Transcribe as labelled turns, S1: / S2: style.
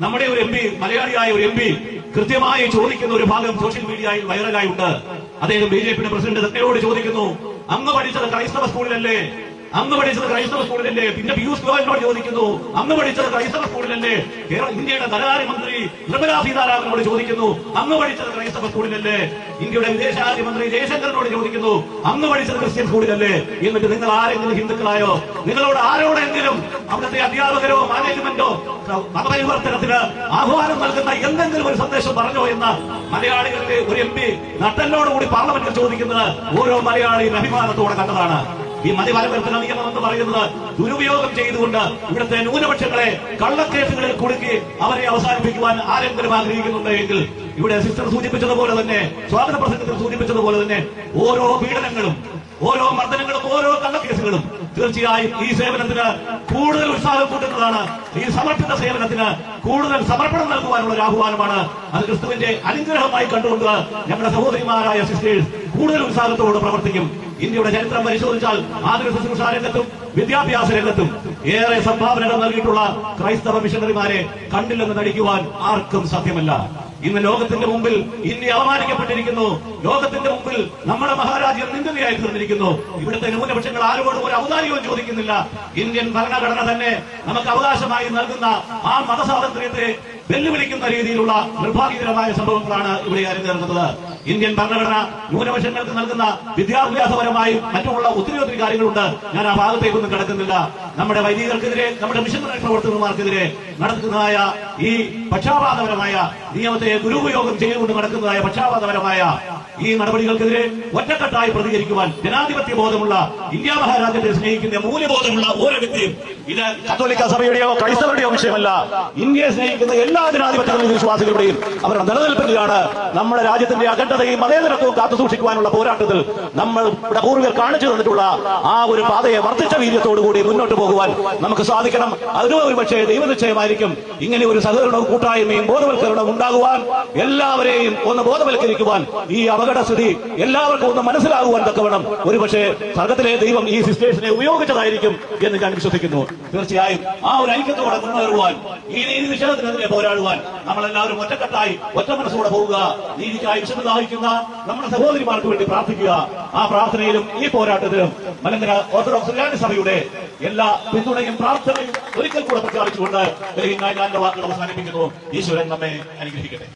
S1: നമ്മുടെ ഒരു MP, മലയാളിയായ ഒരു MP കൃത്യമായി ചോദിക്കുന്ന ഒരു ഭാഗം സോഷ്യൽ മീഡിയയിൽ വൈറലായുണ്ട്. അദ്ദേഹം BJP പ്രസിഡന്റ് ദത്തയോട് ചോദിക്കുന്നു, അങ്ങ് പഠിച്ചത് ക്രൈസ്തവ സ്കൂളിലല്ലേ? അങ്ങ് പഠിച്ചത് ക്രൈസ്തവ സ്കൂളിലല്ലേ? പിന്നെ പീയൂഷ് ഗോയലിനോട് ചോദിക്കുന്നു, അങ്ങ് പഠിച്ചത് ക്രൈസ്തവ സ്കൂളിലല്ലേ? ഇന്ത്യയുടെ ധനകാര്യമന്ത്രി നിർമ്മലാ സീതാരാമനോട് ചോദിക്കുന്നു, അങ്ങ് പഠിച്ചത് ക്രൈസ്തവ സ്കൂളിലല്ലേ? ഇന്ത്യയുടെ വിദേശകാര്യമന്ത്രി ജയശങ്കറിനോട് ചോദിക്കുന്നു, അങ്ങ് പഠിച്ചത് ക്രിസ്ത്യൻ സ്കൂളിലല്ലേ? എന്നിട്ട് നിങ്ങൾ ആരെങ്കിലും ഹിന്ദുക്കളായോ? നിങ്ങളോട് ആരോടെങ്കിലും അവിടുത്തെ അധ്യാപകരോ മാനേജ്മെന്റോ മതപരിവർത്തനത്തിന് ആഹ്വാനം നൽകുന്ന എന്തെങ്കിലും ഒരു സന്ദേശം പറഞ്ഞോ എന്ന് മലയാളികളുടെ ഒരു MP നട്ടലിനോടുകൂടി പാർലമെന്റിൽ ചോദിക്കുന്നത് ഓരോ മലയാളിയും അഭിമാനത്തോടെ കണ്ടതാണ്. ഈ മതപരിവർത്തന നിയമം എന്ന് പറയുന്നത് ദുരുപയോഗം ചെയ്തുകൊണ്ട് ഇവിടുത്തെ ന്യൂനപക്ഷങ്ങളെ കള്ളക്കേസുകളിൽ കുടുക്കി അവരെ അവസാനിപ്പിക്കുവാൻ ആരെങ്കിലും ആഗ്രഹിക്കുന്നുണ്ടെങ്കിൽ ഇവിടെ സിസ്റ്റർ സൂചിപ്പിച്ചതുപോലെ തന്നെ, സ്വാഗത പ്രസംഗത്തിൽ സൂചിപ്പിച്ചതുപോലെ തന്നെ, ഓരോ പീഡനങ്ങളും, ഓരോ മർദ്ദനങ്ങളും, ഓരോ കള്ളക്കേസുകളും തീർച്ചയായും ഈ സേവനത്തിന് കൂടുതൽ ഉത്സാഹം കൂട്ടുന്നതാണ്. ഈ സമർപ്പിത സേവനത്തിന് കൂടുതൽ സമർപ്പണം നൽകുവാനുള്ള ഒരു ആഹ്വാനമാണ്. അത് ക്രിസ്തുവിന്റെ അനുഗ്രഹമായി കണ്ടുകൊണ്ട് ഞങ്ങളുടെ സഹോദരിമാരായ സിസ്റ്റേഴ്സ് കൂടുതൽ ഉത്സാഹത്തോട് പ്രവർത്തിക്കും. ഇന്ത്യയുടെ ചരിത്രം പരിശോധിച്ചാൽ ആതുര ശുശ്രൂഷ രംഗത്തും വിദ്യാഭ്യാസ രംഗത്തും ഏറെ സംഭാവനകൾ നൽകിയിട്ടുള്ള ക്രൈസ്തവ മിഷണറിമാരെ കണ്ടില്ലെന്ന് നടിക്കുവാൻ ആർക്കും സാധ്യമല്ല. ഇന്ന് ലോകത്തിന്റെ മുമ്പിൽ ഇന്ത്യ അപമാനിക്കപ്പെട്ടിരിക്കുന്നു. ലോകത്തിന്റെ മുമ്പിൽ നമ്മുടെ മഹാരാജ്യം നിന്ദനയായി തീർന്നിരിക്കുന്നു. ഇവിടുത്തെ ന്യൂനപക്ഷങ്ങൾ ആരോടും ഒരു ഔദാര്യവും ചോദിക്കുന്നില്ല. ഇന്ത്യൻ ഭരണഘടന തന്നെ നമുക്ക് അവകാശമായി നൽകുന്ന ആ മതസ്വാതന്ത്ര്യത്തെ വെല്ലുവിളിക്കുന്ന രീതിയിലുള്ള നിർഭാഗ്യകരമായ സംഭവങ്ങളാണ് ഇവിടെ അരങ്ങേറുന്നത്. ഇന്ത്യൻ ഭരണഘടന ന്യൂനപക്ഷങ്ങൾക്ക് നൽകുന്ന വിദ്യാഭ്യാസപരമായും മറ്റുമുള്ള ഒത്തിരി കാര്യങ്ങളുണ്ട്. ഞാൻ ആ ഭാഗത്തേക്കൊന്നും കിടക്കുന്നില്ല. നമ്മുടെ വൈദികർക്കെതിരെ, നമ്മുടെ മിഷണറി പ്രവർത്തകന്മാർക്കെതിരെ നടക്കുന്നതായ ഈ പക്ഷാപാതപരമായ നിയമത്തെ ദുരുപയോഗം ചെയ്തുകൊണ്ട് നടക്കുന്നതായ പക്ഷാപാതപരമായ ഈ നടപടികൾക്കെതിരെ ഒറ്റക്കെട്ടായി പ്രതികരിക്കുവാൻ ജനാധിപത്യ ബോധമുള്ള, ഇന്ത്യ മഹാരാജ്യത്തെ സ്നേഹിക്കുന്ന മൂല്യബോധമുള്ള ഓരോ വ്യക്തിയും, ഇത് കത്തോലിക്ക സഭയുടെയോ ക്രൈസ്തവരുടെയോ വിഷയമല്ല, ഇന്ത്യയെ സ്നേഹിക്കുന്ന എല്ലാ ജനാധിപത്യ വിശ്വാസികളുടെയും അവരുടെ നിലനിൽപ്പിലാണ് നമ്മുടെ രാജ്യത്തിന്റെ അഖണ്ഡതയും മതേതരത്വവും കാത്തുസൂക്ഷിക്കുവാനുള്ള പോരാട്ടത്തിൽ നമ്മുടെ പൂർവികർ കാണിച്ചു തന്നിട്ടുള്ള ആ ഒരു പാതയെ വർദ്ധിച്ച വീര്യത്തോടുകൂടി മുന്നോട്ട് പോകുവാൻ നമുക്ക് സാധിക്കണം. അതിന് ഒരു പക്ഷേ ദൈവനിശ്ചയമായിരിക്കും ഇങ്ങനെ ഒരു സഹകരണവും കൂട്ടായ്മയും ബോധവൽക്കരണവും ഉണ്ടാകുവാൻ, എല്ലാവരെയും ഒന്ന് ബോധവൽക്കരിക്കുവാൻ, ഈ അപകടസ്ഥിതി എല്ലാവർക്കും ഒന്ന് മനസ്സിലാകുവാൻ തക്കവണ്ണം ഒരുപക്ഷെ സ്വർഗത്തിലെ ദൈവം ഈ സിസ്റ്റേഴ്സിനെ ഉപയോഗിച്ചതായിരിക്കും എന്ന് ഞാൻ വിശ്വസിക്കുന്നു. തീർച്ചയായും ആ ഒരു ഐക്യത്തോടെ മുന്നേറുവാൻ, ഈ നീതി നിഷേധത്തിനെതിരെ പോരാടുവാൻ നമ്മളെല്ലാവരും ഒറ്റക്കെട്ടായി ഒറ്റ മനസ്സോടെ പോവുക. നീതിക്കായി വിശുദ്ധദാഹിക്കുന്ന നമ്മുടെ സഹോദരിമാർക്ക് വേണ്ടി പ്രാർത്ഥിക്കുക. ആ പ്രാർത്ഥനയിലും ഈ പോരാട്ടത്തിലും മലങ്കര ഓർത്തഡോക്സ് സഭയുടെ എല്ലാ പിന്തുണയും പ്രാർത്ഥനയും ഒരിക്കൽ കൂടെ പ്രഖ്യാപിച്ചുകൊണ്ട് ഞാൻ വാക്കുകൾ അവസാനിപ്പിക്കുന്നു. ഈശ്വരൻ നമ്മെ അനുഗ്രഹിക്കട്ടെ.